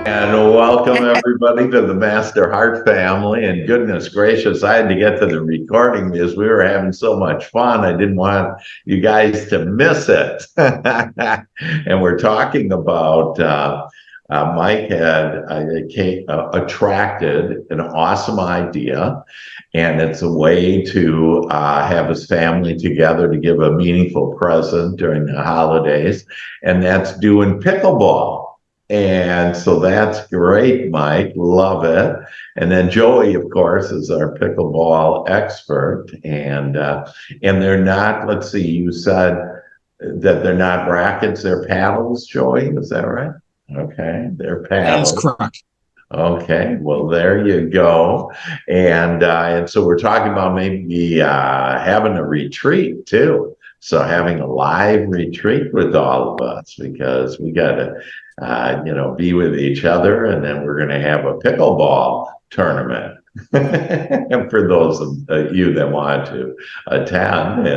And welcome everybody to the Master Heart family. And goodness gracious, I had to get to the recording because we were having so much fun. I didn't want you guys to miss it. And we're talking about Mike had attracted an awesome idea, and it's a way to have his family together to give a meaningful present during the holidays, and that's doing pickleball. And so that's great, Mike. Love it. And then Joey, of course, is our pickleball expert. And they're not, let's see, you said that they're not rackets, they're paddles, Joey. Is that right? Okay, they're That is paddles. correct. Okay, well, there you go. And so we're talking about maybe having a retreat too. So having a live retreat with all of us because we got to, be with each other, and then we're going to have a pickleball tournament. And for those of you that want to attend,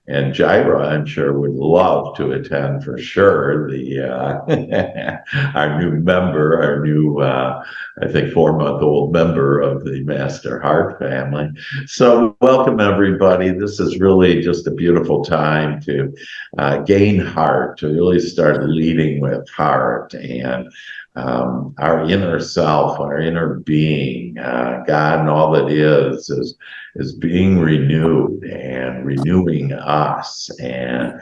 and Jaira, I'm sure, would love to attend for sure. Our new member, I think 4-month-old member of the Master Heart family. So welcome everybody. This is really just a beautiful time to gain heart, to really start leading with heart and our inner self, our inner being, God and all that is being renewed and renewing us. And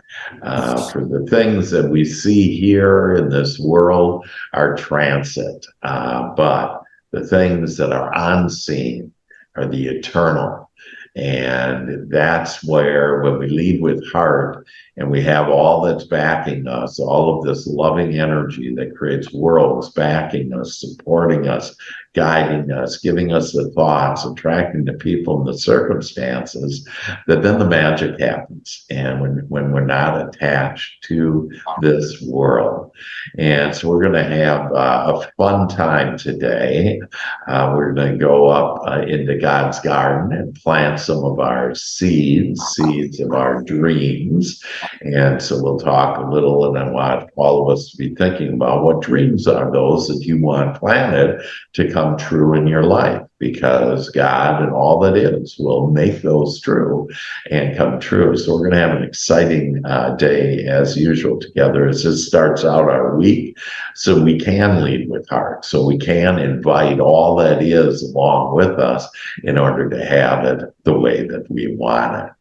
for the things that we see here in this world are transit, but the things that are unseen are the eternal. And that's where, when we lead with heart and we have all that's backing us, all of this loving energy that creates worlds backing us, supporting us, guiding us, giving us the thoughts, attracting the people and the circumstances, that then the magic happens. And when we're not attached to this world. And so we're going to have a fun time today. We're going to go up into God's garden and plant some of our seeds of our dreams. And so we'll talk a little, and I want all of us to be thinking about what dreams are those that you want planted to come true in your life, because God and all that is will make those true and come true. So we're going to have an exciting day as usual together as this starts out our week, so we can lead with heart, so we can invite all that is along with us in order to have it the way that we want it.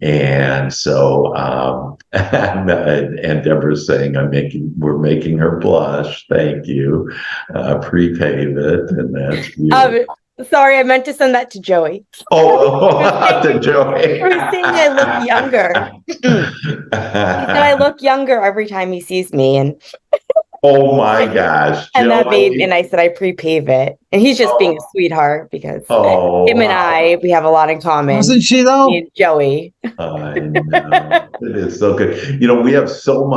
And so, and Deborah's saying, we're making her blush. Thank you. Prepave it, and that's beautiful. Sorry, I meant to send that to Joey. To Joey. He was saying I look younger. He said I look younger every time he sees me, and oh my gosh. And Joey. That made, and I said I prepave it. And he's just being a sweetheart because him and I, we have a lot in common. Wasn't she though? Me and Joey. I know. It is so good. We have so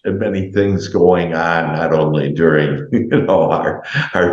many things going on, not only during, our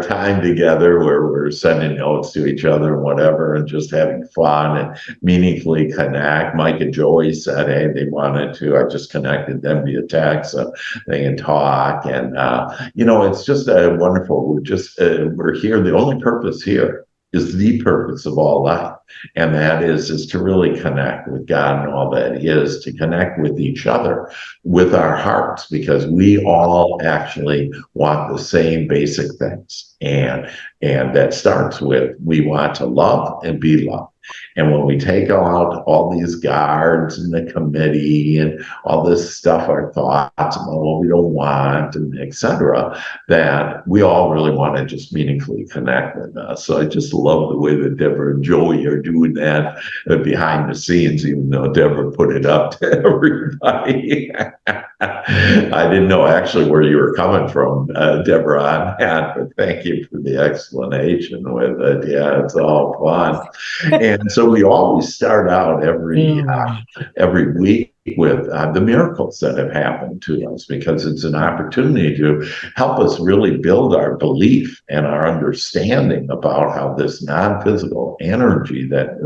time together where we're sending notes to each other and whatever, and just having fun and meaningfully connect. Mike and Joey said, hey, they wanted to. I just connected them via text so they can talk. And, it's just wonderful. We're here. The only purpose here is the purpose of all life. And that is to really connect with God and all that is, to connect with each other, with our hearts, because we all actually want the same basic things. And that starts with, we want to love and be loved. And when we take out all these guards and the committee and all this stuff, our thoughts about what we don't want, and etc., that we all really want to just meaningfully connect with us. So I just love the way that Deborah and Joey are doing that behind the scenes, even though Deborah put it up to everybody. I didn't know actually where you were coming from, Deborah, on that, but thank you for the explanation with it. Yeah, it's all fun. And so we always start out every week with the miracles that have happened to us, because it's an opportunity to help us really build our belief and our understanding about how this non-physical energy, that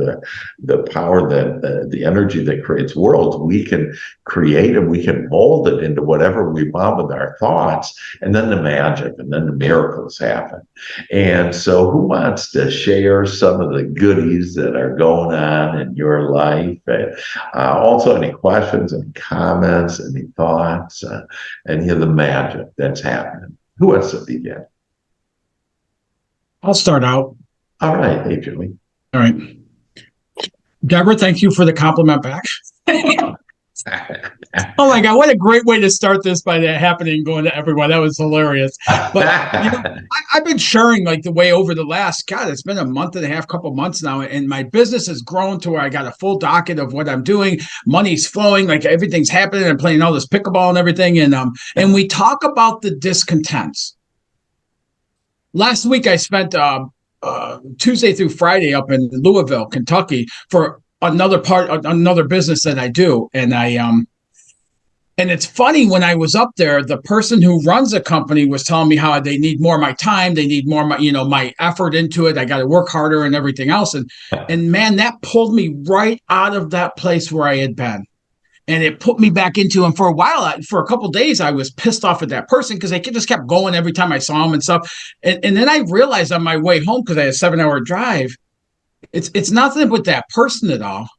the power, that the energy that creates worlds, we can create and we can mold it into whatever we want with our thoughts, and then the magic and then the miracles happen. And so who wants to share some of the goodies that are going on in your life? And also any questions, any comments, any thoughts, any of the magic that's happening? Who wants to begin? I'll start out. All right. Hey, Julie. All right. Deborah, thank you for the compliment back. Oh my God, what a great way to start this by that happening, going to everyone. That was hilarious. But I've been sharing like the way over the last, God, it's been a month and a half, couple months now, and my business has grown to where I got a full docket of what I'm doing. Money's flowing, like everything's happening. I'm playing all this pickleball and everything. And we talk about the discontents. Last week I spent Tuesday through Friday up in Louisville, Kentucky for another business that I do. And it's funny, when I was up there, the person who runs the company was telling me how they need more of my time. They need more of my effort into it. I got to work harder and everything else. And man, that pulled me right out of that place where I had been. And it put me back into, and for a while, for a couple of days, I was pissed off at that person because they just kept going every time I saw them and stuff. And then I realized on my way home, because I had a 7-hour drive, it's nothing with that person at all.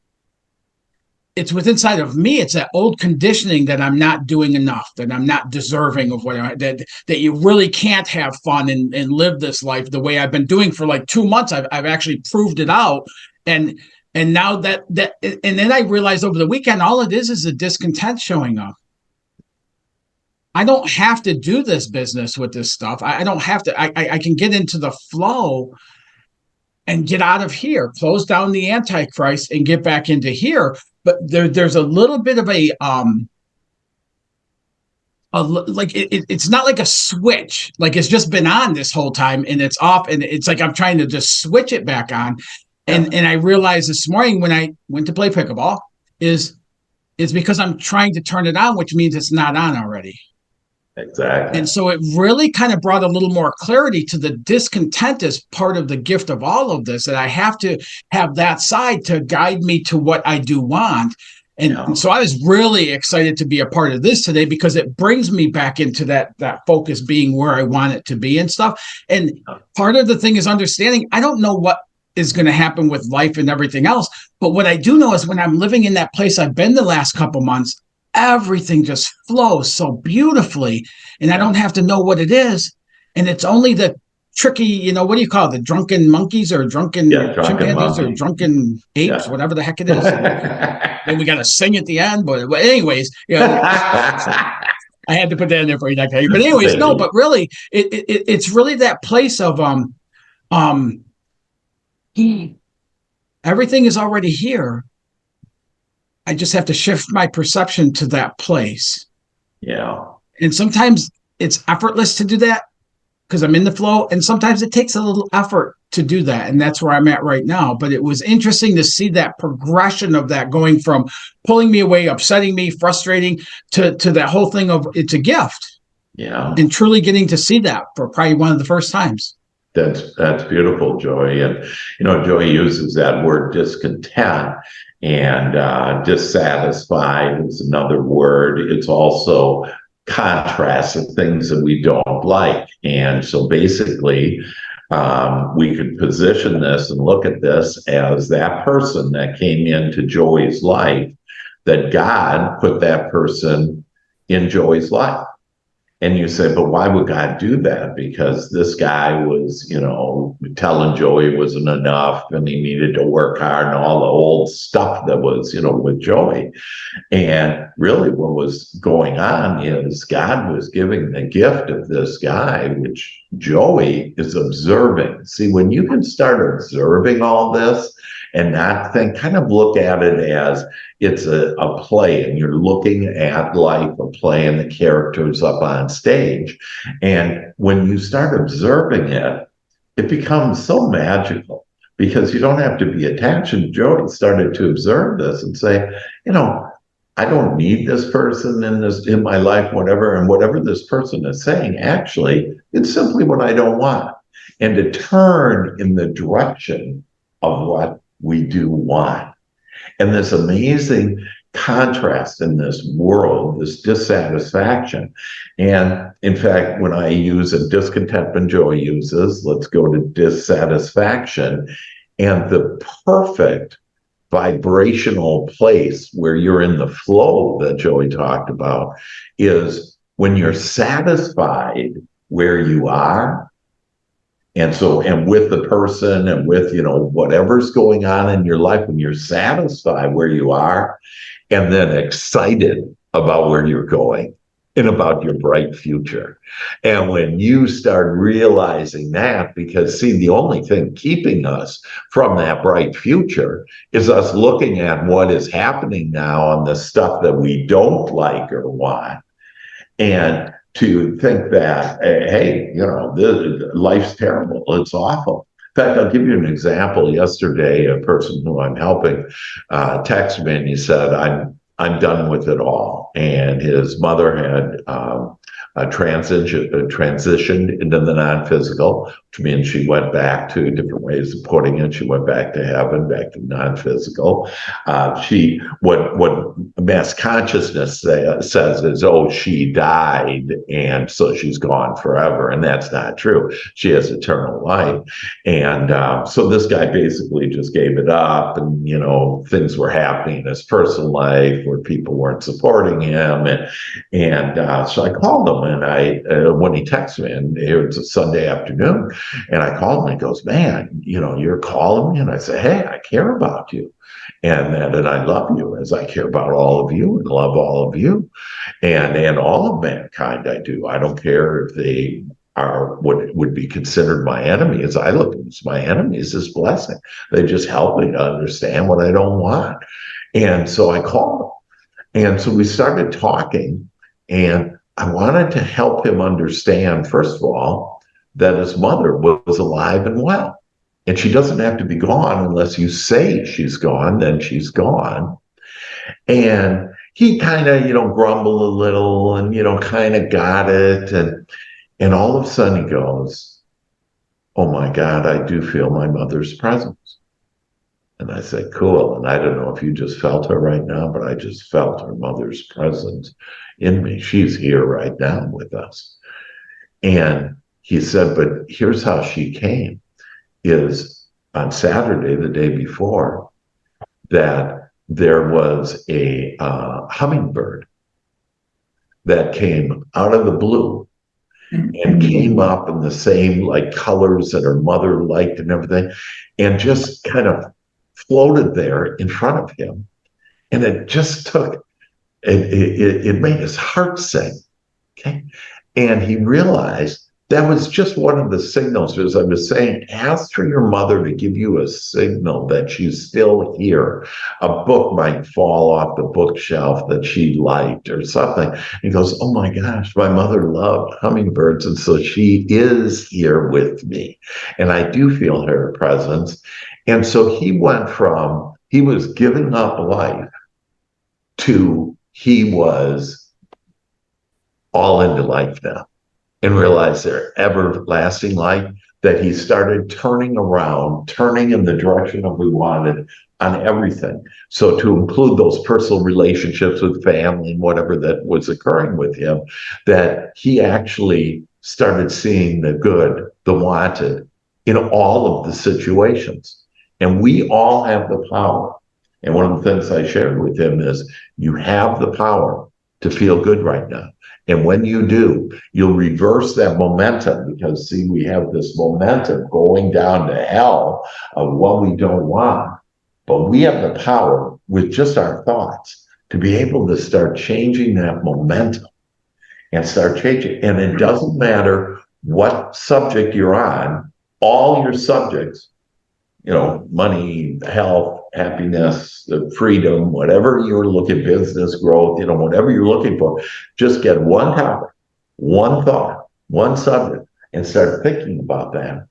It's within inside of me. It's that old conditioning that I'm not doing enough, that I'm not deserving of that you really can't have fun and live this life the way I've been doing for like 2 months. I've actually proved it out. And now that and then I realized over the weekend, all it is a discontent showing up. I don't have to do this business with this stuff. I don't have to. I can get into the flow and get out of here, close down the Antichrist and get back into here. But there's a little bit of it's not like a switch, like it's just been on this whole time and it's off, and it's like I'm trying to just switch it back on. And I realized this morning when I went to play pickleball is because I'm trying to turn it on, which means it's not on already. Exactly. And so it really kind of brought a little more clarity to the discontent as part of the gift of all of this, that I have to have that side to guide me to what I do want. And so I was really excited to be a part of this today, because it brings me back into that focus being where I want it to be and stuff. And part of the thing is understanding, I don't know what is going to happen with life and everything else. But what I do know is when I'm living in that place I've been the last couple months, everything just flows so beautifully, and I don't have to know what it is. And it's only the tricky, what do you call it? The drunken monkeys or drunken chimpanzees or drunken apes, whatever the heck it is. And we got to sing at the end. But anyways, I had to put that in there for you. But anyways, no, but really, it's really that place of everything is already here. I just have to shift my perception to that place. Yeah. And sometimes it's effortless to do that because I'm in the flow. And sometimes it takes a little effort to do that. And that's where I'm at right now. But it was interesting to see that progression of that going from pulling me away, upsetting me, frustrating to that whole thing of it's a gift. Yeah. And truly getting to see that for probably one of the first times. That's beautiful, Joy. And, Joy uses that word discontent, and dissatisfied is another word. It's also contrast of things that we don't like. And so basically, we could position this and look at this as that person that came into Joy's life, that God put that person in Joy's life. And you say, but why would God do that? Because this guy was, telling Joey it wasn't enough and he needed to work hard and all the old stuff that was, with Joey. And really what was going on is God was giving the gift of this guy, which Joey is observing. See, when you can start observing all this and not kind of look at it as it's a play, and you're looking at life, a play, and the characters up on stage. And when you start observing it, it becomes so magical, because you don't have to be attached. And Joey started to observe this and say, I don't need this person in my life, whatever, and whatever this person is saying, actually, it's simply what I don't want. And to turn in the direction of what we do want. And this amazing contrast in this world, this dissatisfaction. And in fact, when I use a discontentment Joy uses, let's go to dissatisfaction. And the perfect vibrational place where you're in the flow that Joey talked about is when you're satisfied where you are. And so, and with the person and with, whatever's going on in your life, when you're satisfied where you are, and then excited about where you're going and about your bright future. And when you start realizing that, because see, the only thing keeping us from that bright future is us looking at what is happening now and the stuff that we don't like or want. And to think that, hey, life's terrible, it's awful. In fact, I'll give you an example. Yesterday, a person who I'm helping texted me and he said, I'm done with it all. And his mother had transitioned into the non-physical, which means she went back to different ways of putting it. She went back to heaven, back to non-physical. What mass consciousness says is, oh, she died, and so she's gone forever. And that's not true. She has eternal life. And so this guy basically just gave it up, and, things were happening in his personal life where people weren't supporting him. And so I called him, and when he texted me, and it was a Sunday afternoon, and I called him, and he goes, man, you're calling me? And I said, hey, I care about you. And I love you as I care about all of you and love all of you and all of mankind. I do. I don't care if they are what would be considered my enemies. I look at my enemies as blessing. They just help me to understand what I don't want. And so I called him. And so we started talking, and I wanted to help him understand, first of all, that his mother was alive and well. And she doesn't have to be gone unless you say she's gone, then she's gone. And he kind of, grumbled a little and, kind of got it. And all of a sudden he goes, oh my God, I do feel my mother's presence. And I said, cool. And I don't know if you just felt her right now, but I just felt her mother's presence in me. She's here right now with us. And he said, but here's how she came, is on Saturday, the day before, that there was a hummingbird that came out of the blue and came up in the same colors that her mother liked and everything, and just kind of floated there in front of him. And it just took, it made his heart sing. Okay. And he realized that was just one of the signals. As I was saying, ask for your mother to give you a signal that she's still here. A book might fall off the bookshelf that she liked or something. He goes, oh my gosh, my mother loved hummingbirds, and so she is here with me. And I do feel her presence. And so he went from, he was giving up life to he was all into life now, and realized their everlasting life, that he started turning around, turning in the direction that we wanted on everything. So to include those personal relationships with family and whatever that was occurring with him, that he actually started seeing the good, the wanted in all of the situations. And we all have the power. And one of the things I shared with him is, you have the power to feel good right now. And when you do, you'll reverse that momentum, because see, we have this momentum going down to hell of what we don't want. But we have the power with just our thoughts to be able to start changing that momentum and start changing. And it doesn't matter what subject you're on, all your subjects, money, health, happiness, freedom, whatever you're looking, business growth, whatever you're looking for, just get one topic, one thought, one subject, and start thinking about that.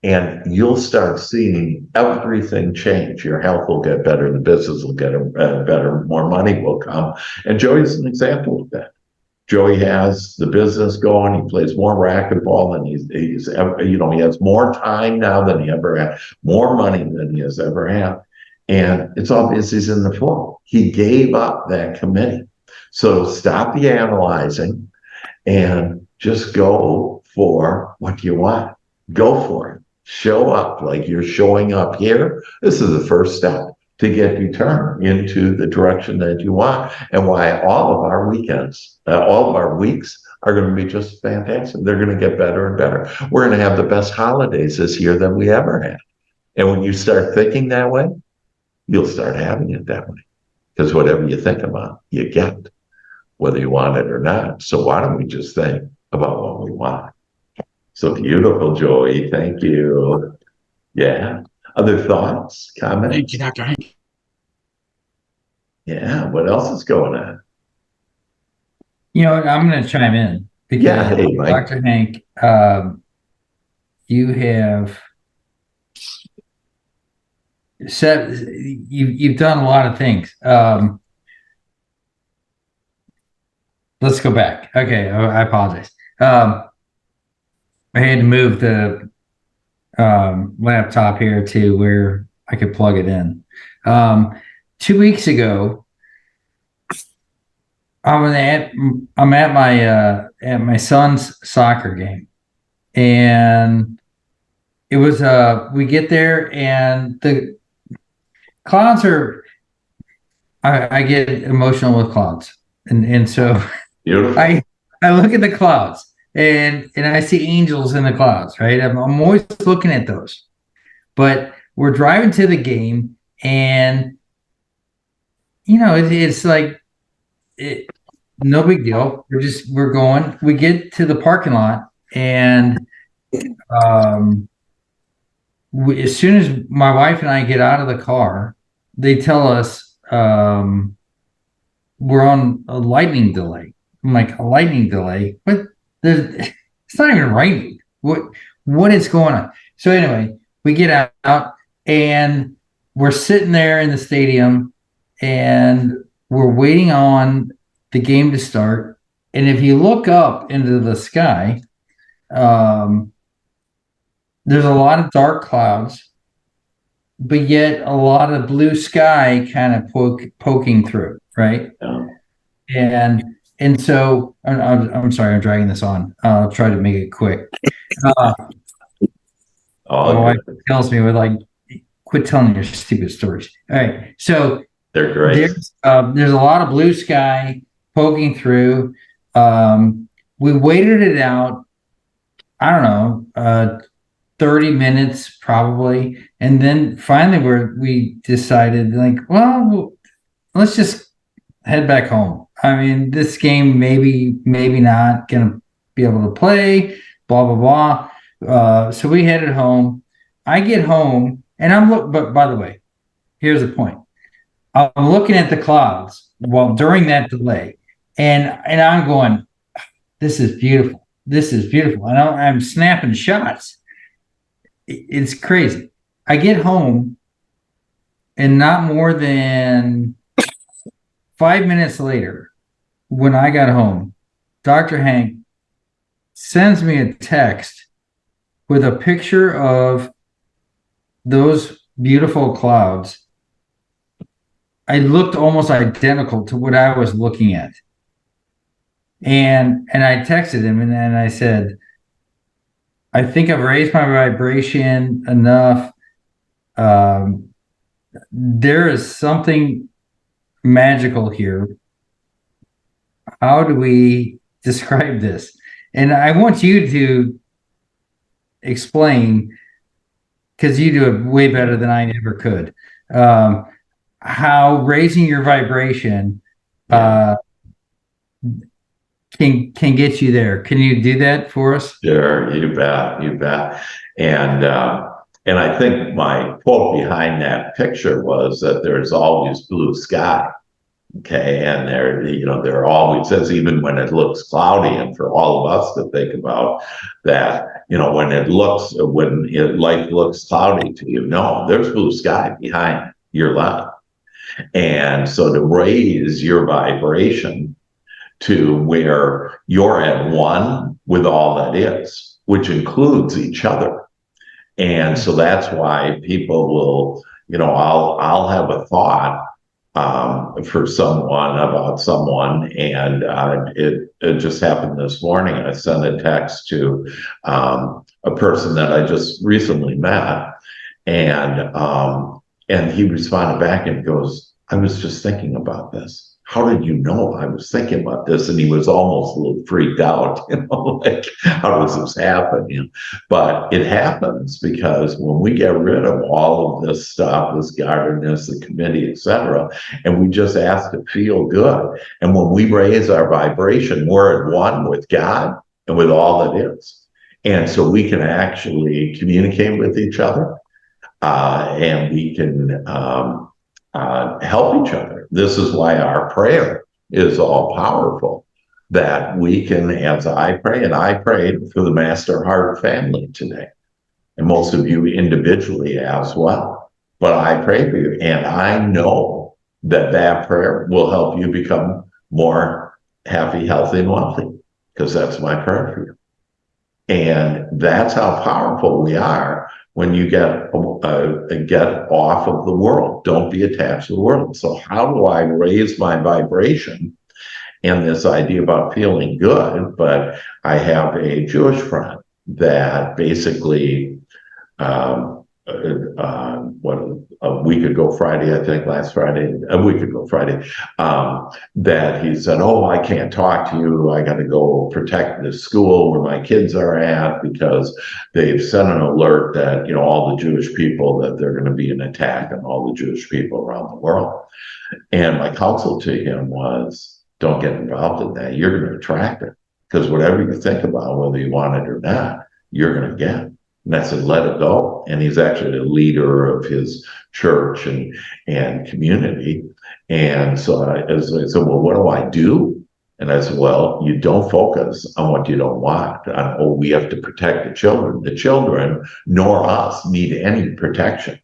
And you'll start seeing everything change. Your health will get better, the business will get better, more money will come. And Joey's an example of that. Joey has the business going. He plays more racquetball than he's ever, he has more time now than he ever had, more money than he has ever had. And it's obvious he's in the flow. He gave up that committee. So stop the analyzing and just go for what you want. Go for it. Show up like you're showing up here. This is the first step to get you turned into the direction that you want, and why all of our weekends, all of our weeks are going to be just fantastic. They're going to get better and better. We're going to have the best holidays this year than we ever had. And when you start thinking that way, you'll start having it that way. Because whatever you think about, you get, whether you want it or not. So why don't we just think about what we want? So beautiful, Joey. Thank you. Yeah. Other thoughts, comments? Thank you, Dr. Hank. Yeah. What else is going on? I'm going to chime in because hey, Mike. Dr. Hank, you have said you've done a lot of things. Let's go back. Okay, I apologize. I had to move the laptop here to where I could plug it in. 2 weeks ago, I'm at my son's soccer game, and it was we get there and the clouds are. I get emotional with clouds, and so Beautiful. I look at the clouds. And I see angels in the clouds, right? I'm always looking at those. But we're driving to the game, and it's like no big deal. We're going. We get to the parking lot, and as soon as my wife and I get out of the car, they tell us we're on a lightning delay. I'm like, a lightning delay? What? It's not even raining. What is going on? So anyway, we get out and we're sitting there in the stadium and we're waiting on the game to start. And if you look up into the sky, there's a lot of dark clouds, but yet a lot of blue sky kind of poking through, right? Yeah. And so I'm sorry, I'm dragging this on. I'll try to make it quick. My wife tells me, quit telling your stupid stories. All right. So they're great. There's a lot of blue sky poking through. We waited it out, I don't know, 30 minutes probably. And then finally we decided well, let's just head back home. I mean, this game maybe not gonna be able to play, blah blah blah. So we headed home. I get home and but by the way, here's the point. I'm looking at the clouds during that delay, and I'm going, this is beautiful. This is beautiful. And I'm snapping shots. It's crazy. I get home, and not more than 5 minutes later, when I got home, Dr. Hank sends me a text with a picture of those beautiful clouds. I looked almost identical to what I was looking at. And I texted him and I said, I think I've raised my vibration enough. There is something magical here. How do we describe this? And I want you to explain, because you do it way better than I ever could, how raising your vibration can get you there. Can you do that for us? Sure, you bet. And I think my quote behind that picture was that there's always blue sky Okay, and they're always says, even when it looks cloudy, and for all of us to think about that, when life looks cloudy to you, no, there's blue sky behind your light. And so to raise your vibration to where you're at one with all that is, which includes each other. And so that's why people will, I'll have a thought for someone about someone, and it just happened this morning. I sent a text to a person that I just recently met, and he responded back and goes, "I was just thinking about this. How did you know I was thinking about this?" And he was almost a little freaked out, like, how does this happen? But it happens because when we get rid of all of this stuff, this guardedness, the committee, etc., and we just ask to feel good. And when we raise our vibration, we're at one with God and with all that is. And so we can actually communicate with each other, and we can help each other. This is why our prayer is all powerful, that we can, as I pray, and I prayed for the Master Heart family today, and most of you individually as well, but I pray for you, and I know that prayer will help you become more happy, healthy, and wealthy, because that's my prayer for you. And that's how powerful we are when you get off of the world. Don't be attached to the world. So how do I raise my vibration? And this idea about feeling good, but I have a Jewish friend that basically, a week ago Friday, I think that he said, "Oh, I can't talk to you. I got to go protect the school where my kids are at, because they've sent an alert that, all the Jewish people, that they're going to be an attack on all the Jewish people around the world." And my counsel to him was, don't get involved in that. You're going to attract it, because whatever you think about, whether you want it or not, you're going to get. And I said, let it go. And he's actually a leader of his church and community. And so I said, well, what do I do? And I said, well, you don't focus on what you don't want. We have to protect the children. The children, nor us, need any protection.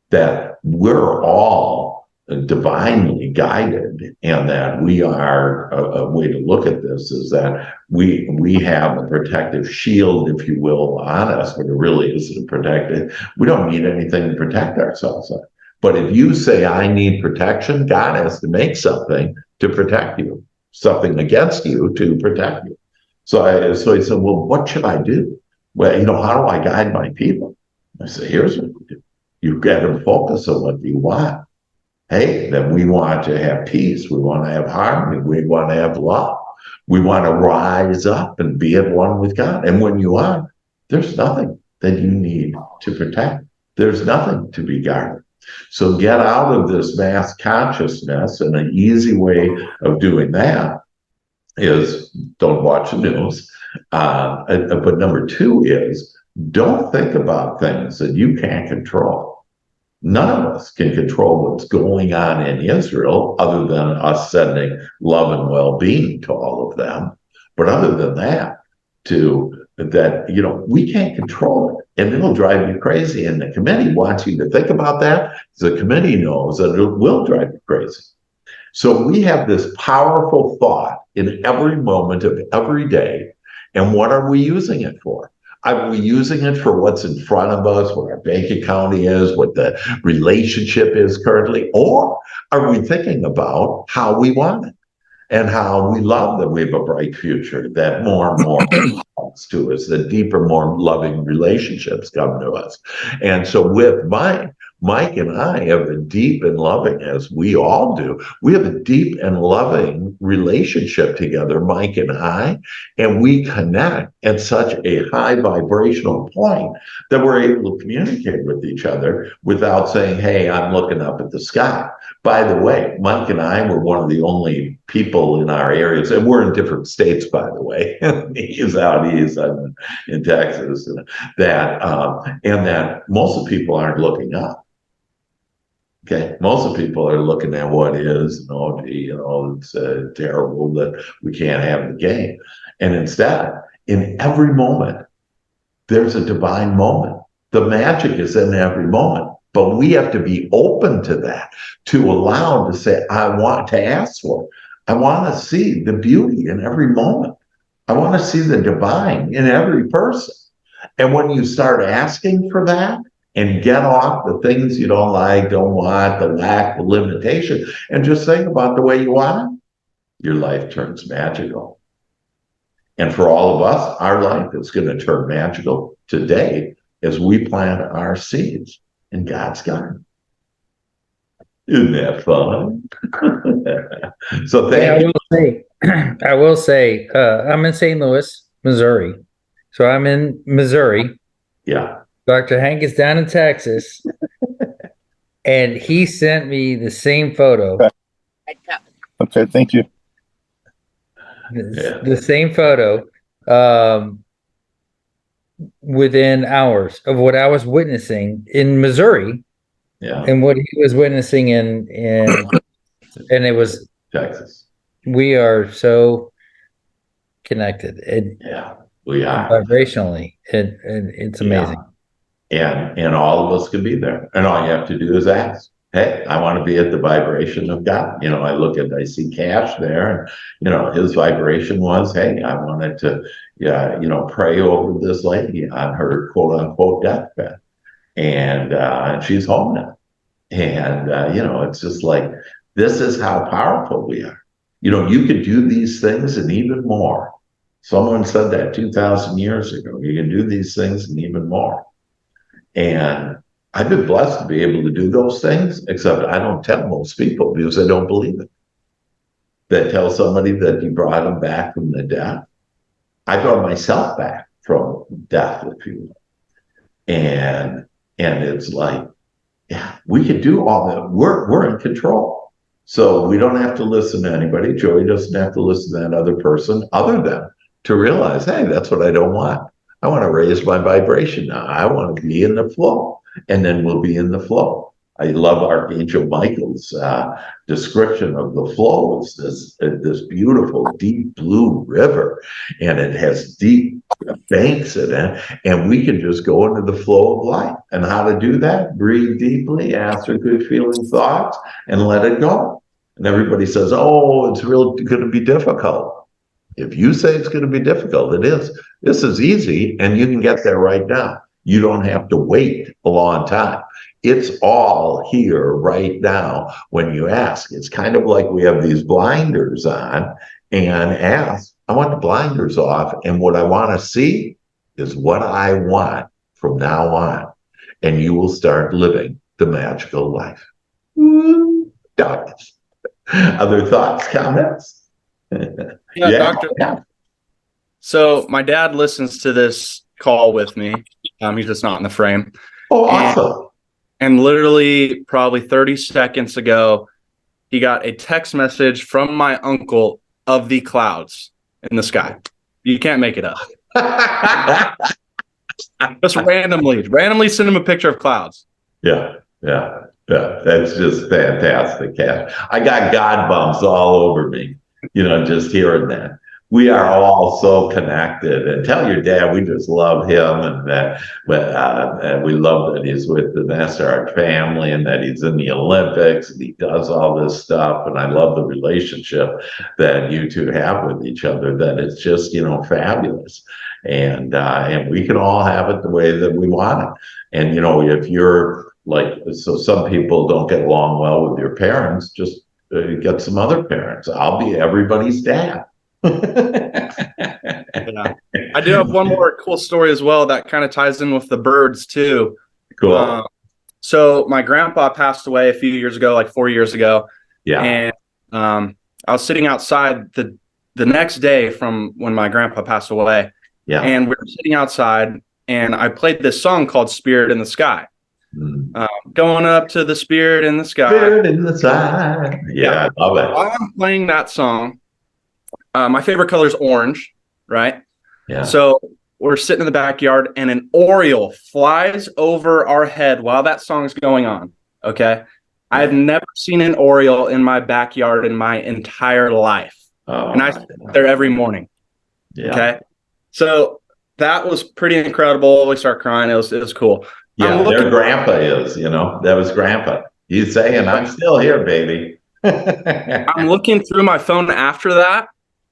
That we're all divinely guided, and that we are, a way to look at this is that we have a protective shield, if you will, on us, but it really isn't protected. We don't need anything to protect ourselves on. But if you say, I need protection, God has to make something to protect you, something against you to protect you. So he said, well, what should I do? Well, how do I guide my people? I said, here's what you do. You've got to focus on what you want. Hey, that we want to have peace. We want to have harmony. We want to have love. We want to rise up and be at one with God. And when you are, there's nothing that you need to protect. There's nothing to be guarded. So get out of this mass consciousness, and an easy way of doing that is don't watch the news. But number two is don't think about things that you can't control. None of us can control what's going on in Israel, other than us sending love and well-being to all of them. But other than that, we can't control it, and it'll drive you crazy. And the committee wants you to think about that, because the committee knows that it will drive you crazy. So we have this powerful thought in every moment of every day. And what are we using it for? Are we using it for what's in front of us, what our bank account is, what the relationship is currently? Or are we thinking about how we want it and how we love that we have a bright future, that more and more comes to us, that deeper, more loving relationships come to us? And so with Mike and I have a deep and loving, as we all do, we have a deep and loving relationship together, Mike and I, and we connect at such a high vibrational point that we're able to communicate with each other without saying, hey, I'm looking up at the sky. By the way, Mike and I were one of the only people in our areas, and we're in different states, by the way. He's out east, I'm in Texas, and that most of the people aren't looking up. Okay, most of the people are looking at what is, and oh, gee, it's terrible that we can't have the game. And instead, in every moment, there's a divine moment. The magic is in every moment, but we have to be open to that, to allow to say, I want to ask for it. I want to see the beauty in every moment. I want to see the divine in every person. And when you start asking for that, and get off the things you don't like, don't want, the lack, the limitation, and just think about the way you want it, your life turns magical. And for all of us, our life is going to turn magical today as we plant our seeds in God's garden. Isn't that fun? So thank you. I will say, I'm in St. Louis, Missouri. So I'm in Missouri. Yeah. Dr. Hank is down in Texas, and he sent me the same photo. Okay, thank you. The same photo within hours of what I was witnessing in Missouri, and what he was witnessing in and it was Texas. We are so connected. We are vibrationally, and it's amazing. And all of us can be there. And all you have to do is ask, hey, I want to be at the vibration of God. I see Cash there, and, his vibration was, hey, I wanted to, pray over this lady on her quote unquote deathbed. And she's home now. And, it's just like, this is how powerful we are. You could do these things and even more. Someone said that 2,000 years ago. You can do these things and even more. And I've been blessed to be able to do those things, except I don't tell most people because they don't believe it. That tell somebody that you brought them back from the death. I brought myself back from death, if you will. And it's like, yeah, we can do all that. We're in control. So we don't have to listen to anybody. Joey doesn't have to listen to that other person other than to realize, hey, that's what I don't want. I want to raise my vibration now. I want to be in the flow, and then we'll be in the flow. I love Archangel Michael's description of the flow. It's this beautiful, deep blue river, and it has deep banks in it, and we can just go into the flow of life. And how to do that? Breathe deeply, ask for good feeling thoughts, and let it go. And everybody says, oh, it's really going to be difficult. If you say it's going to be difficult, it is. This is easy, and you can get there right now. You don't have to wait a long time. It's all here right now when you ask. It's kind of like we have these blinders on and ask. I want the blinders off, and what I want to see is what I want from now on. And you will start living the magical life. Darkness. Other thoughts, comments? Doctor. Yeah. So my dad listens to this call with me. He's just not in the frame. Oh, awesome. And literally probably 30 seconds ago, he got a text message from my uncle of the clouds in the sky. You can't make it up. Just randomly send him a picture of clouds. Yeah. That's just fantastic, Cash. I got God bumps all over me. Just hearing that. We are all so connected, and tell your dad we just love him, and that we love that he's with the Master Art family, and that he's in the Olympics, and he does all this stuff. And I love the relationship that you two have with each other. That it's just fabulous, and we can all have it the way that we want it. And if you're so some people don't get along well with your parents, just get some other parents. I'll be everybody's dad. Yeah. I do have one more cool story as well that kind of ties in with the birds too. Cool. So my grandpa passed away a few years ago, like 4 years ago. Yeah. And I was sitting outside the next day from when my grandpa passed away. Yeah. And we were sitting outside, and I played this song called Spirit in the Sky. Going up to the Spirit in the Sky. Spirit in the Sky. Yeah, I love it. While I'm playing that song, my favorite color is orange, right? Yeah. So we're sitting in the backyard, and an oriole flies over our head while that song is going on. Okay. I've never seen an Oriole in my backyard in my entire life. Oh, And I sit there every morning. yeah. Okay. So that was pretty incredible. We start crying. It was cool. Yeah, their grandpa is, that was grandpa. He's saying, I'm still here, baby. I'm looking through my phone after that.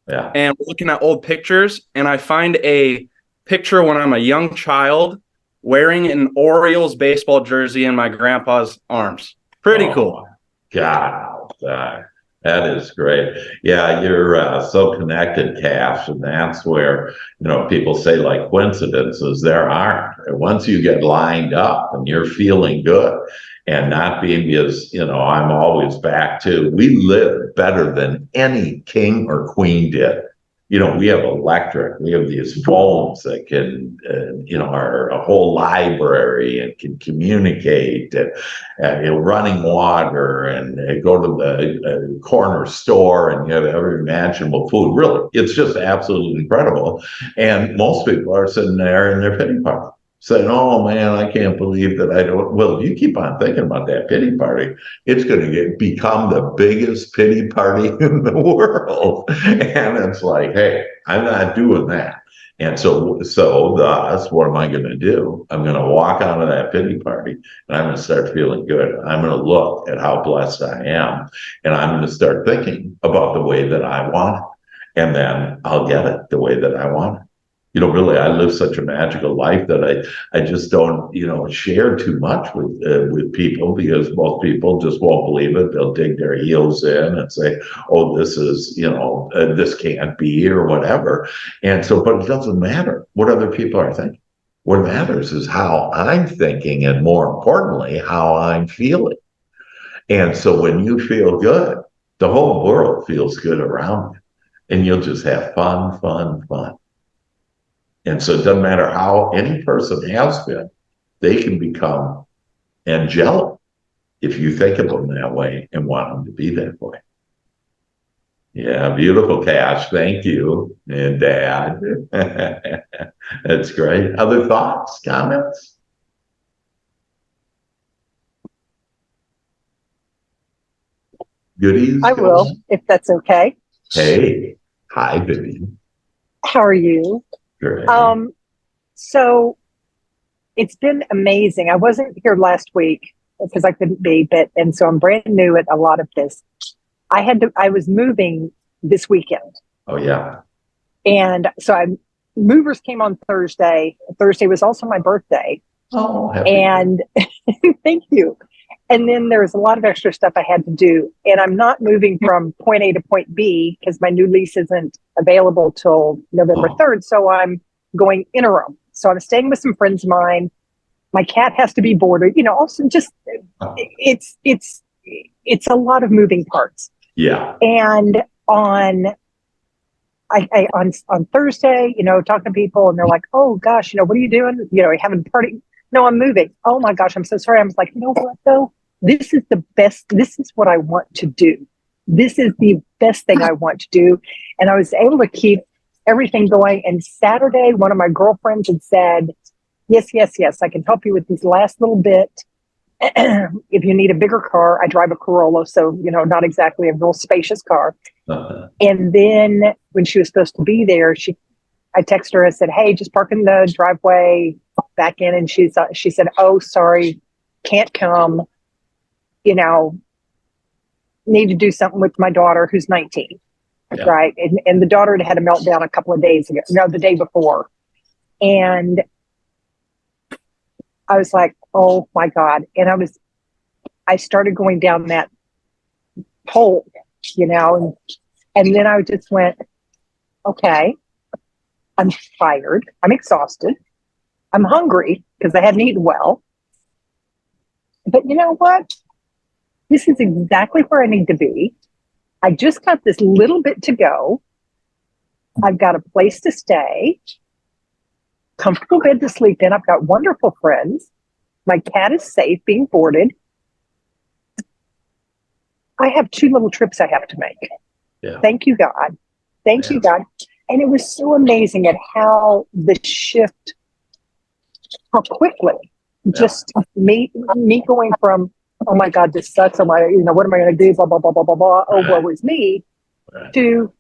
Yeah. And we're looking at old pictures, and I find a picture when I'm a young child wearing an Orioles baseball jersey in my grandpa's arms. Pretty cool. God, that is great. Yeah, you're so connected, Cash, and that's where, people say like coincidences, there aren't. Once you get lined up and you're feeling good and not being as, I'm always back to, we live better than any king or queen did. We have electric, we have these phones that can, are a whole library and can communicate, and running water, and go to the corner store and you have every imaginable food. Really, it's just absolutely incredible. And most people are sitting there in their pity party saying, oh man, I can't believe that I don't. Well, if you keep on thinking about that pity party, it's going to become the biggest pity party in the world. And it's like, hey, I'm not doing that. And so thus, what am I going to do? I'm going to walk out of that pity party and I'm going to start feeling good. I'm going to look at how blessed I am. And I'm going to start thinking about the way that I want it. And then I'll get it the way that I want it. Really, I live such a magical life that I just don't, share too much with people, because most people just won't believe it. They'll dig their heels in and say, oh, this is, this can't be, or whatever. And so, but it doesn't matter what other people are thinking. What matters is how I'm thinking, and more importantly, how I'm feeling. And so when you feel good, the whole world feels good around you, and you'll just have fun, fun, fun. And so it doesn't matter how any person has been, they can become angelic if you think of them that way and want them to be that way. Yeah, beautiful, Cash. Thank you. And Dad. That's great. Other thoughts, comments? Goodies? I will, if that's okay. Hey, hi, Vivian. How are you? Great. So it's been amazing. I wasn't here last week because I couldn't be, and so I'm brand new at a lot of this. I was moving this weekend. Oh, yeah. And so movers came on Thursday. Thursday was also my birthday. Oh, and thank you. And then there was a lot of extra stuff I had to do. And I'm not moving from point A to point B because my new lease isn't available till November 3rd. So I'm going interim. So I'm staying with some friends of mine. My cat has to be boarded. Also just it's a lot of moving parts. Yeah. And on Thursday, talking to people, and they're like, "Oh gosh, what are you doing? Having a party?" No, I'm moving. Oh my gosh, I'm so sorry. I was like, you know what though? This is the best. This is what I want to do. This is the best thing I want to do. And I was able to keep everything going. And Saturday, one of my girlfriends had said, yes, I can help you with this last little bit. If you need a bigger car, I drive a Corolla. So, not exactly a real spacious car. And then when she was supposed to be there, I texted her and said, hey, just park in the driveway, back in. And she said, oh, sorry, can't come, need to do something with my daughter who's 19. Yeah. Right. And the daughter had a meltdown a couple of days ago, the day before. And I was like, oh my God. And I started going down that hole, and then I just went, okay, I'm tired. I'm exhausted. I'm hungry because I hadn't eaten well. But you know what? This is exactly where I need to be. I just got this little bit to go. I've got a place to stay, comfortable bed to sleep in. I've got wonderful friends. My cat is safe being boarded. I have 2 little trips I have to make. Yeah. Thank you, God. Thank you, God. And it was so amazing at how the shift, how quickly, just me going from oh my God, this sucks. What am I going to do? Blah, blah, blah, blah, blah, blah. Oh, woe is me. Right. To,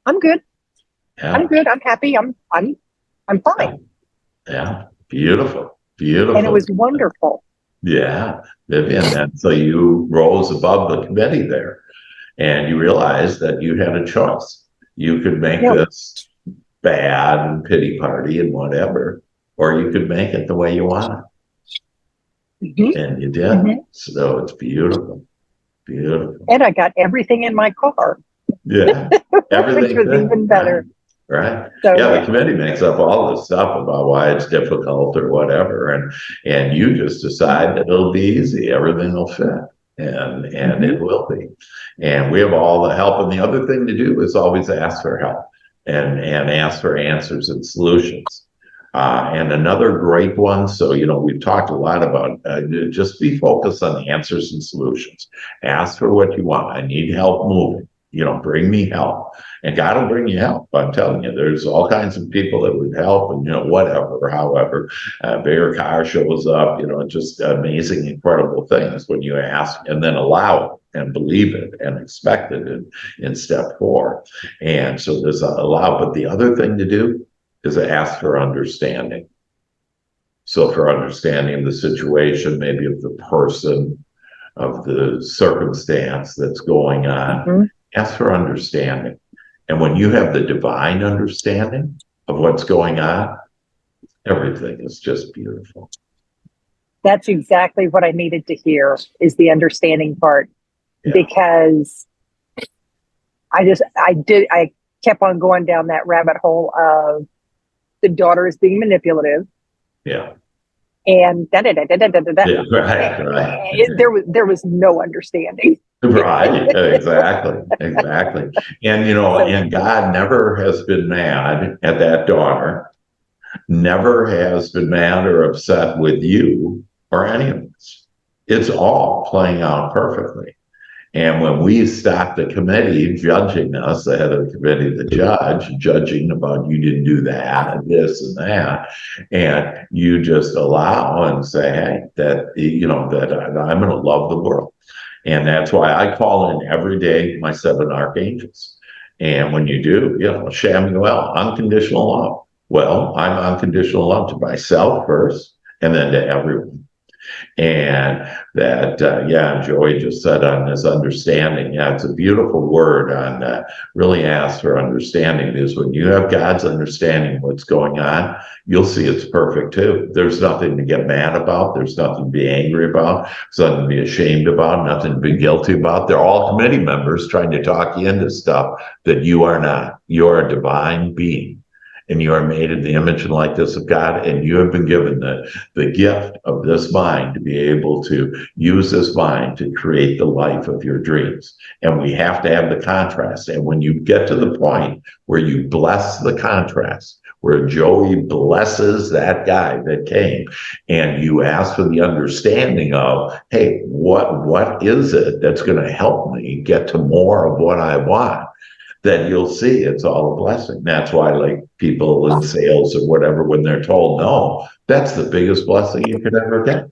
I'm good. Yeah. I'm good. I'm happy. I'm fine. Yeah. Beautiful. And it was wonderful. Yeah, Vivian. And so you rose above the committee there, and you realized that you had a choice. You could make this bad and pity party and whatever, or you could make it the way you want it. Mm-hmm. And you did. Mm-hmm. So it's beautiful. Beautiful. And I got everything in my car. Yeah. Everything. Which was even better. Right. So, yeah, the committee makes up all this stuff about why it's difficult or whatever, and you just decide that it'll be easy, everything will fit, and it will be, and we have all the help. And the other thing to do is always ask for help and ask for answers and solutions. And another great one. So we've talked a lot about just be focused on the answers and solutions. Ask for what you want. I need help moving. Bring me help. And God will bring you help. I'm telling you, there's all kinds of people that would help, and whatever, however, bigger car shows up, just amazing, incredible things when you ask and then allow it and believe it and expect it in step 4. And so there's allow, but the other thing to do is ask for understanding. So for understanding the situation, maybe of the person, of the circumstance that's going on, ask for understanding. And when you have the divine understanding of what's going on, everything is just beautiful. That's exactly what I needed to hear, is the understanding part. Yeah. Because I kept on going down that rabbit hole of the daughter is being manipulative. Yeah. And right. There was no understanding. Right, exactly. And and God never has been mad at that daughter, never has been mad or upset with you or any of us. It's all playing out perfectly. And when we stop the committee judging us, the head of the committee, the judge, judging about you didn't do that and this and that, and you just allow and say, hey, that I'm going to love the world. And that's why I call in every day my 7 archangels. And when you do, Shamuel, unconditional love. Well, I'm unconditional love to myself first, and then to everyone. And that, Joey just said on this understanding, it's a beautiful word on that. Really ask for understanding, because when you have God's understanding of what's going on, you'll see it's perfect too. There's nothing to get mad about. There's nothing to be angry about. There's nothing to be ashamed about, nothing to be guilty about. They're all committee members trying to talk you into stuff that you are not. You're a divine being. And you are made in the image and likeness of God, and you have been given the gift of this mind to be able to use this mind to create the life of your dreams. And we have to have the contrast. And when you get to the point where you bless the contrast, where Joey blesses that guy that came, and you ask for the understanding of, hey, what is it that's going to help me get to more of what I want? Then you'll see it's all a blessing. That's why, like, people in sales or whatever, when they're told no, that's the biggest blessing you could ever get,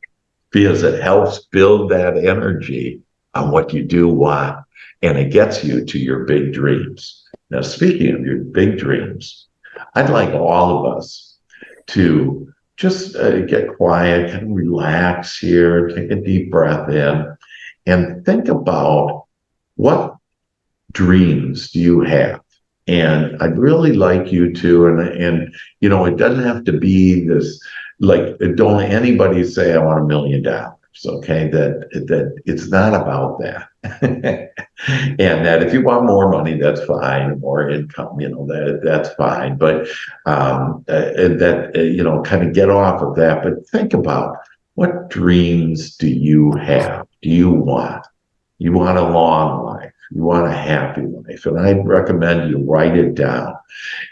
because it helps build that energy on what you do want, and it gets you to your big dreams. Now, speaking of your big dreams, I'd like all of us to just get quiet and relax here, take a deep breath in, and think about what dreams do you have. And I'd really like you to, and it doesn't have to be this, like, don't anybody say I want $1 million. Okay, that it's not about that. And that if you want more money, that's fine, more income, that's fine. But kind of get off of that. But think about, what dreams do you have? Do you want? You want a long life. You want a happy life. And I'd recommend you write it down.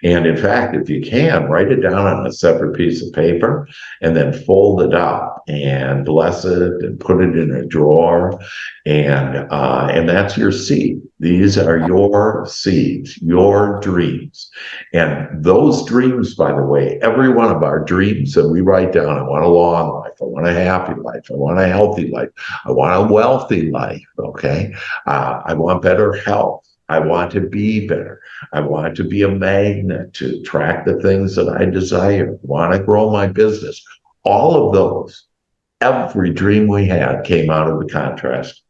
And in fact, if you can, write it down on a separate piece of paper and then fold it up and bless it and put it in a drawer. And that's your seed. These are your seeds, your dreams. And those dreams, by the way, every one of our dreams that we write down, I want a long life, I want a happy life, I want a healthy life, I want a wealthy life, okay? I want better health. I want to be better. I want to be a magnet to attract the things that I desire. I want to grow my business. All of those, every dream we had came out of the contrast,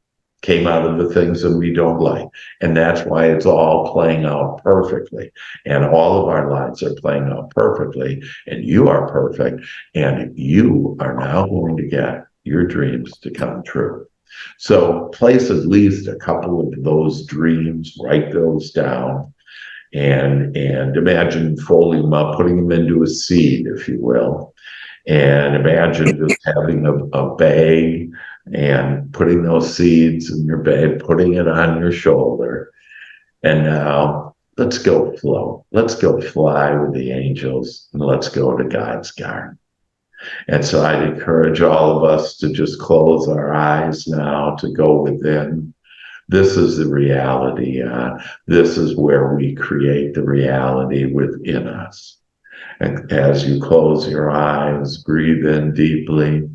came out of the things that we don't like. And that's why it's all playing out perfectly. And all of our lives are playing out perfectly. And you are perfect. And you are now going to get your dreams to come true. So place at least a couple of those dreams, write those down, and imagine folding them up, putting them into a seed, if you will. And imagine just having a bag and putting those seeds in your bag, putting it on your shoulder. And now let's go float. Let's go fly with the angels, and let's go to God's garden. And so I'd encourage all of us to just close our eyes now, to go within. This is the reality. This is where we create the reality within us. And as you close your eyes, breathe in deeply.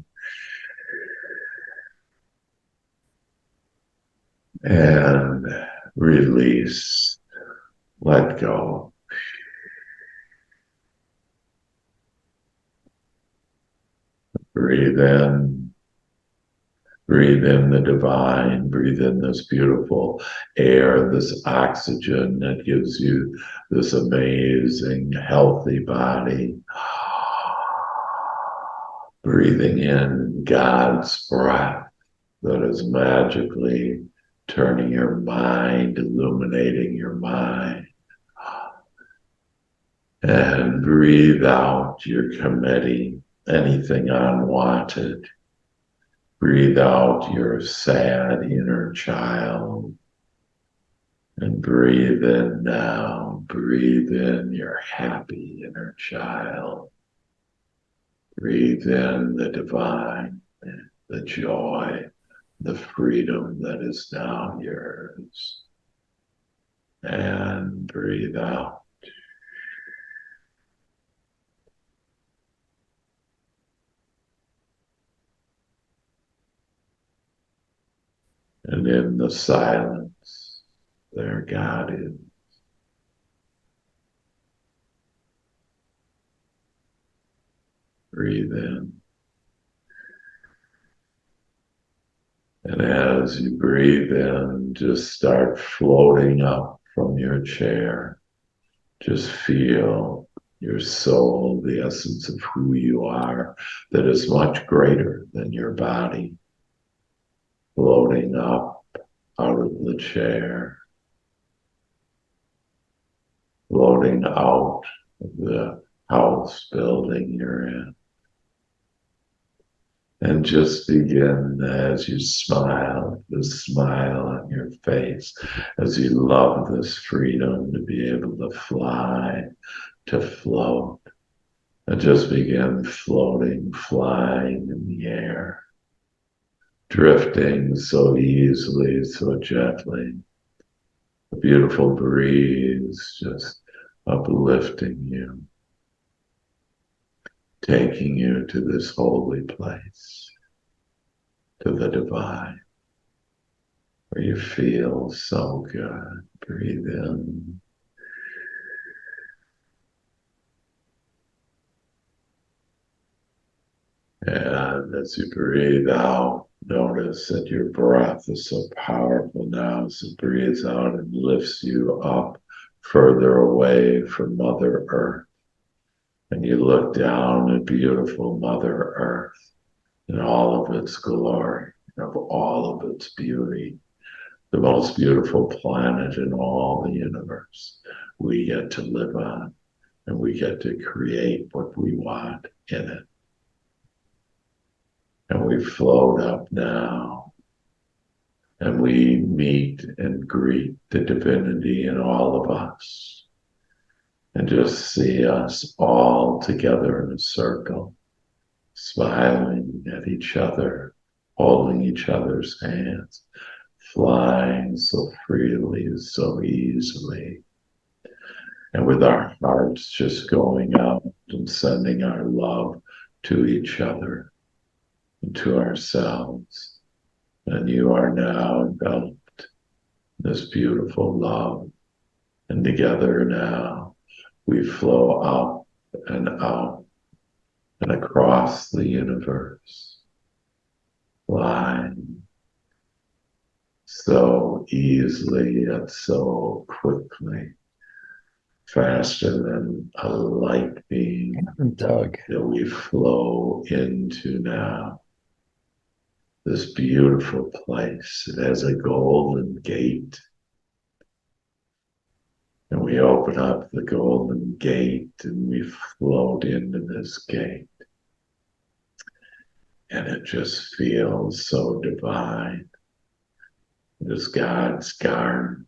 And release. Let go. Breathe in. Breathe in the divine. Breathe in this beautiful air, this oxygen that gives you this amazing, healthy body. Breathing in God's breath that is magically turning your mind, illuminating your mind. And breathe out your committee, anything unwanted. Breathe out your sad inner child. And breathe in now. Breathe in your happy inner child. Breathe in the divine, the joy, the freedom that is now yours. And breathe out. And in the silence, there God is. Breathe in. And as you breathe in, just start floating up from your chair. Just feel your soul, the essence of who you are, that is much greater than your body, floating up out of the chair, floating out of the house building you're in. And just begin as you smile, the smile on your face, as you love this freedom to be able to fly, to float, and just begin floating, flying in the air, drifting so easily, so gently. A beautiful breeze just uplifting you, taking you to this holy place, to the divine, where you feel so good. Breathe in. And as you breathe out, notice that your breath is so powerful now as it breathes out and lifts you up further away from Mother Earth. And you look down at beautiful Mother Earth in all of its glory, of all of its beauty, the most beautiful planet in all the universe. We get to live on, and we get to create what we want in it. And we float up now, and we meet and greet the divinity in all of us. And just see us all together in a circle, smiling at each other, holding each other's hands, flying so freely, so easily, and with our hearts just going out and sending our love to each other and to ourselves. And you are now enveloped in this beautiful love. And together now we flow up and out and across the universe, flying so easily and so quickly, faster than a light beam, Doug. that we flow into now. This beautiful place. It has a golden gate. And we open up the golden gate and we float into this gate. And it just feels so divine. It is God's garden.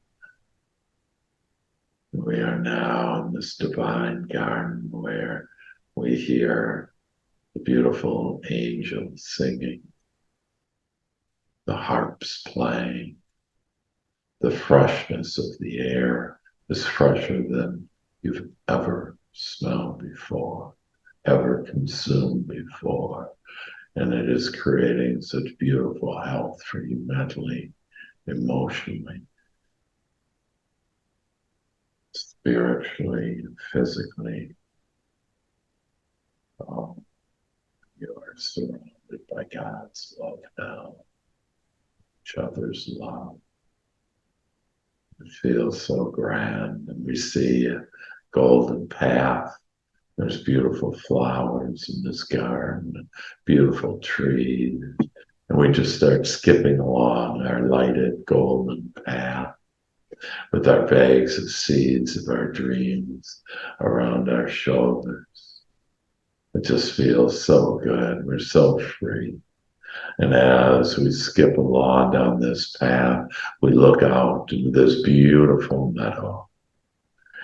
We are now in this divine garden where we hear the beautiful angels singing, the harps playing, the freshness of the air is fresher than you've ever smelled before, ever consumed before. And it is creating such beautiful health for you mentally, emotionally, spiritually, and physically. Oh, you are surrounded by God's love now, each other's love. It feels so grand, and we see a golden path. There's beautiful flowers in this garden, beautiful trees, and we just start skipping along our lighted golden path with our bags of seeds of our dreams around our shoulders. It just feels so good. We're so free. And as we skip along down this path, we look out into this beautiful meadow.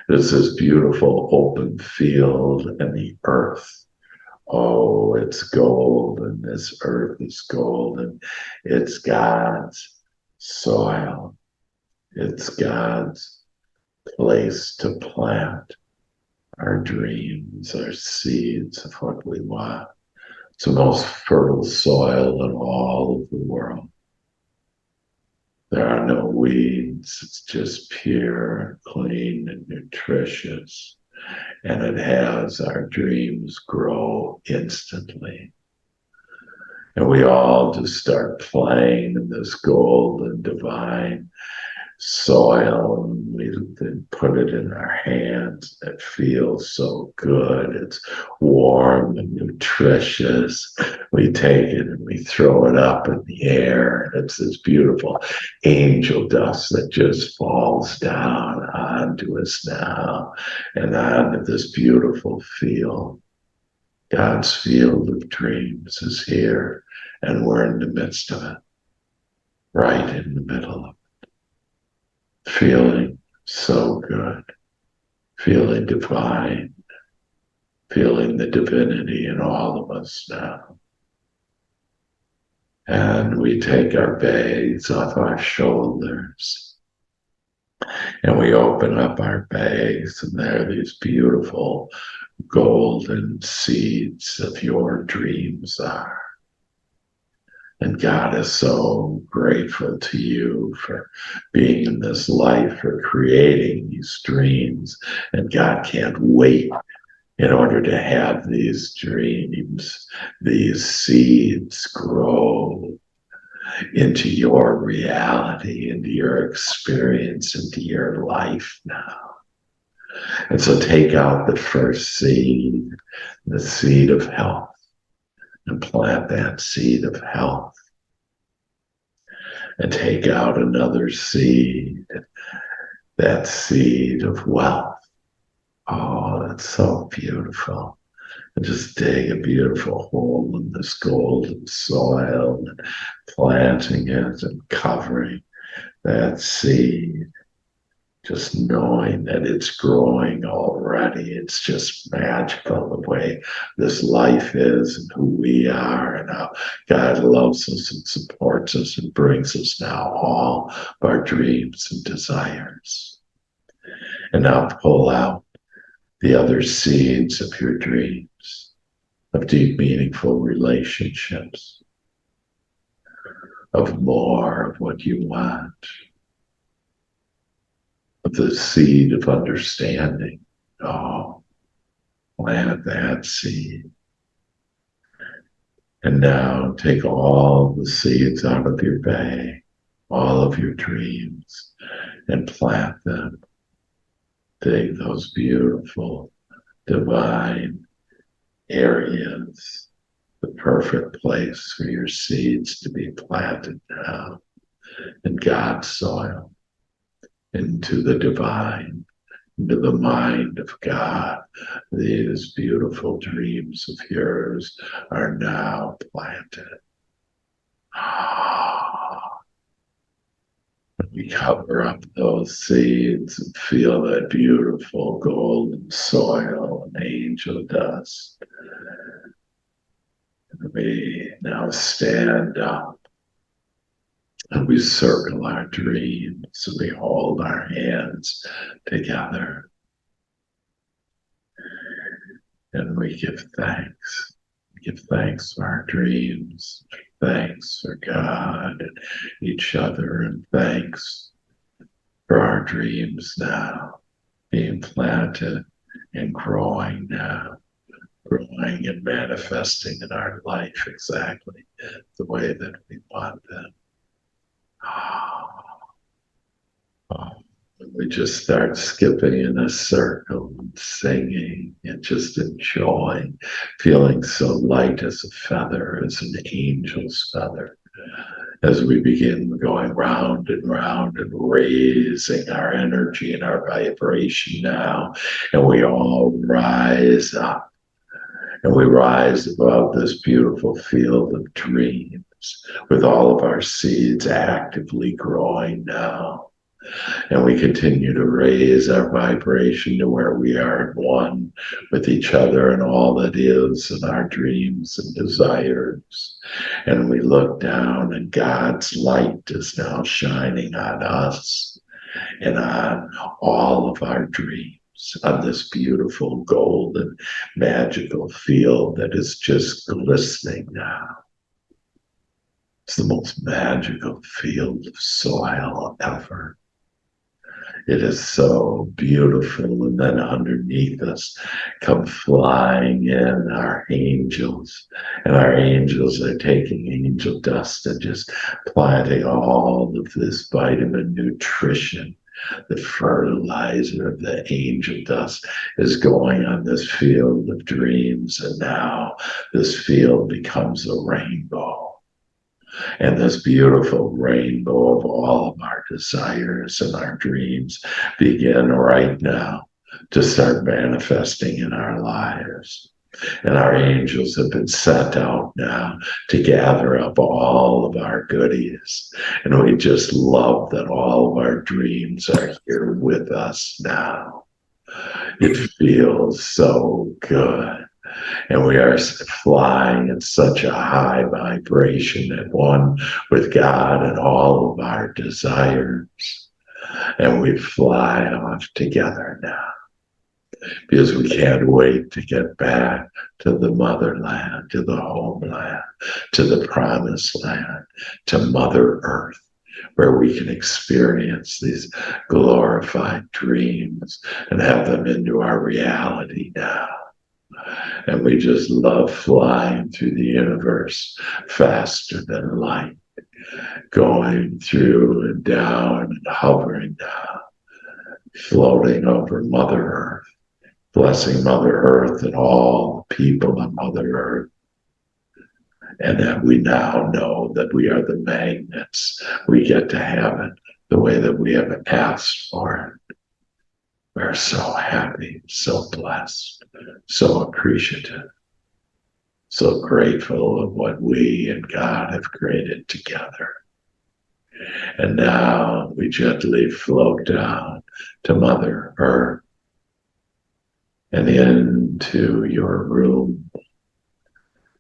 It's this beautiful open field and the earth. Oh, it's golden. This earth is golden. It's God's soil. It's God's place to plant our dreams, our seeds of what we want. It's the most fertile soil in all of the world. There are no weeds. It's just pure, clean, and nutritious. And it has our dreams grow instantly. And we all just start playing in this golden, divine soil, and we then put it in our hands. It feels so good. It's warm and nutritious. We take it and we throw it up in the air, and it's this beautiful angel dust that just falls down onto us now and onto this beautiful field. God's field of dreams is here, and we're in the midst of it, right in the middle of it. Feeling so good, feeling divine, feeling the divinity in all of us now. And we take our bags off our shoulders and we open up our bags, and there are these beautiful golden seeds of your dreams are. And God is so grateful to you for being in this life, for creating these dreams. And God can't wait in order to have these dreams, these seeds grow into your reality, into your experience, into your life now. And so take out the first seed, the seed of health, and plant that seed of health. And take out another seed, that seed of wealth. Oh, that's so beautiful. And just dig a beautiful hole in this golden soil and planting it and covering that seed just knowing that it's growing already. It's just magical the way this life is and who we are and how God loves us and supports us and brings us now all of our dreams and desires. And now pull out the other seeds of your dreams, of deep, meaningful relationships, of more of what you want, of the seed of understanding. Oh, plant that seed. And now take all the seeds out of your bag, all of your dreams, and plant them. Take those beautiful, divine areas, the perfect place for your seeds to be planted now in God's soil, into the divine, into the mind of God. These beautiful dreams of yours are now planted. We cover up those seeds and feel that beautiful golden soil and angel dust. And we now stand up and we circle our dreams and we hold our hands together. And we give thanks. Give thanks for our dreams, thanks for God and each other, and thanks for our dreams now being planted and growing now, growing and manifesting in our life exactly the way that we want them. We just start skipping in a circle and singing and just enjoying, feeling so light as a feather, as an angel's feather, as we begin going round and round and raising our energy and our vibration now. And we all rise up and we rise above this beautiful field of dreams with all of our seeds actively growing now. And we continue to raise our vibration to where we are one with each other and all that is in our dreams and desires. And we look down and God's light is now shining on us and on all of our dreams, on this beautiful golden magical field that is just glistening now. It's the most magical field of soil ever. It is so beautiful. And then underneath us come flying in our angels. And our angels are taking angel dust and just planting all of this vitamin nutrition. The fertilizer of the angel dust is going on this field of dreams. And now this field becomes a rainbow. And this beautiful rainbow of all of our desires and our dreams begin right now to start manifesting in our lives. And our angels have been sent out now to gather up all of our goodies. And we just love that all of our dreams are here with us now. It feels so good. And we are flying in such a high vibration at one with God and all of our desires. And we fly off together now because we can't wait to get back to the motherland, to the homeland, to the promised land, to Mother Earth, where we can experience these glorified dreams and have them into our reality now. And we just love flying through the universe faster than light, going through and down and hovering down, floating over Mother Earth, blessing Mother Earth and all the people on Mother Earth. And that we now know that we are the magnets. We get to have it the way that we have asked for it. We're so happy, so blessed, so appreciative, so grateful of what we and God have created together. And now we gently float down to Mother Earth and into your room.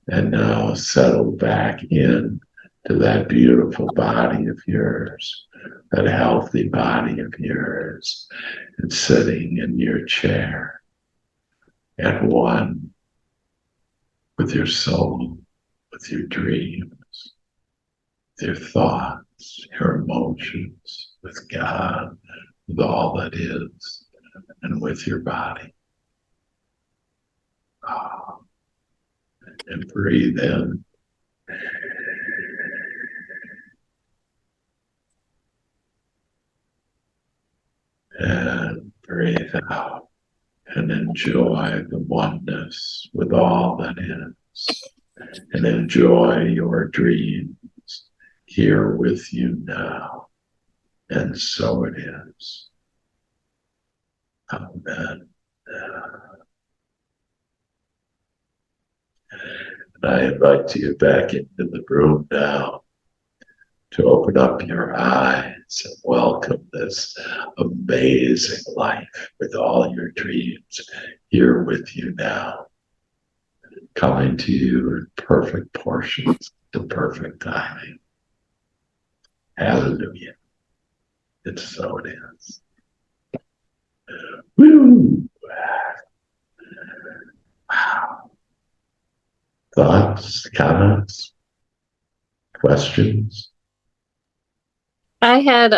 And now settle back in to that beautiful body of yours, that healthy body of yours, and sitting in your chair at one with your soul, with your dreams, with your thoughts, your emotions, with God, with all that is, and with your body. And breathe in. And breathe out. And enjoy the oneness with all that is. And enjoy your dreams here with you now. And so it is. Amen. And I invite you back into the room now to open up your eyes and welcome this amazing life with all your dreams here with you now, coming to you in perfect portions, to perfect timing. Hallelujah. It's so it is. Woo! Wow. Thoughts, comments, questions? I had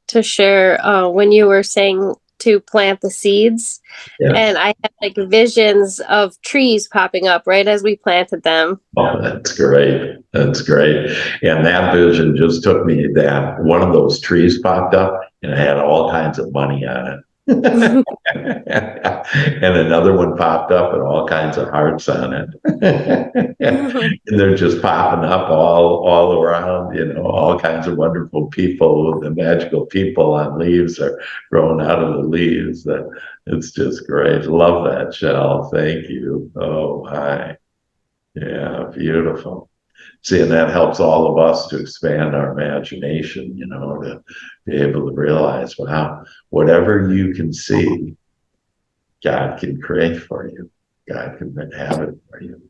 to share when you were saying to plant the seeds, Yes. and I had like visions of trees popping up right as we planted them. Oh, that's great. That's great. And that vision just took me that one of those trees popped up and it had all kinds of money on it. And another one popped up and all kinds of hearts on it. And they're just popping up all around, you know, all kinds of wonderful people. The magical people on leaves are growing out of the leaves. It's just great. Love that, Shell. Thank you. Oh, hi. Yeah, beautiful. See, and that helps all of us to expand our imagination, you know, to be able to realize, wow, whatever you can see, God can create for you. God can have it for you.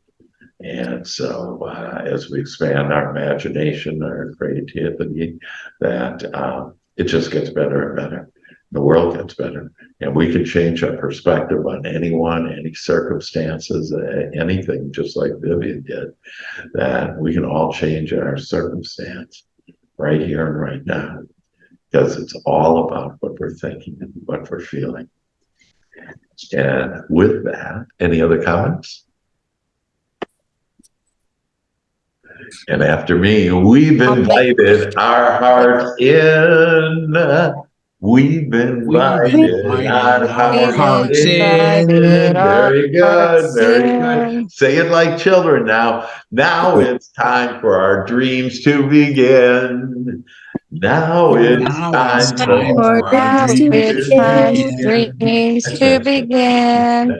And so as we expand our imagination, our creativity, that it just gets better and better. The world gets better. And we can change our perspective on anyone, any circumstances, anything, just like Vivian did, that we can all change our circumstance right here and right now, because it's all about what we're thinking and what we're feeling. And with that, any other comments? And after me, we've invited our hearts in. We've invited our hearts in. Very good, very good. Say it like children now. Now it's time for our dreams to begin. Now it's time for our dreams to begin.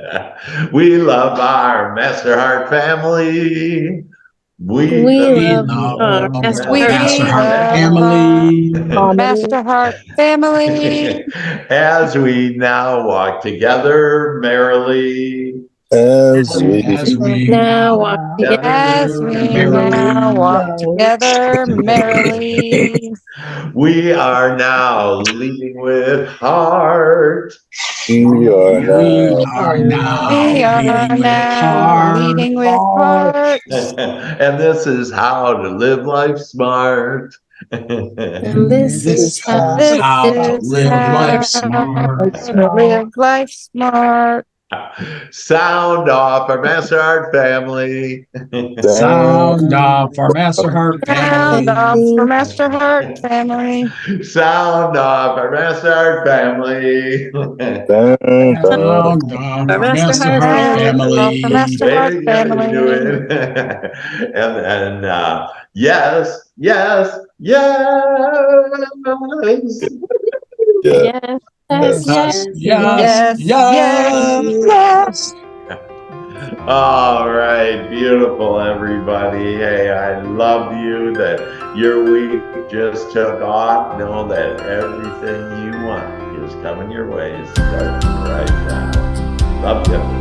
We love our Master Heart family. We love our Master Heart family. Master Heart family. As we now walk together merrily. As we now walk together merrily. We are now leading with heart. We are now leading with heart. And this is how to live life smart. And this is how to live life smart. Live life smart. Sound off our Master Heart family. Sound off our Master Heart family. Sound off for Master Heart family. Sound off our Master Heart family. Sound off our Master Heart family. Master Heart family. And yes, yes, yes. yes, yes, Yes, yes, yes. All right, beautiful, everybody. Hey, I love you that your week just took off. Know that everything you want is coming your way, starting right now. Love you.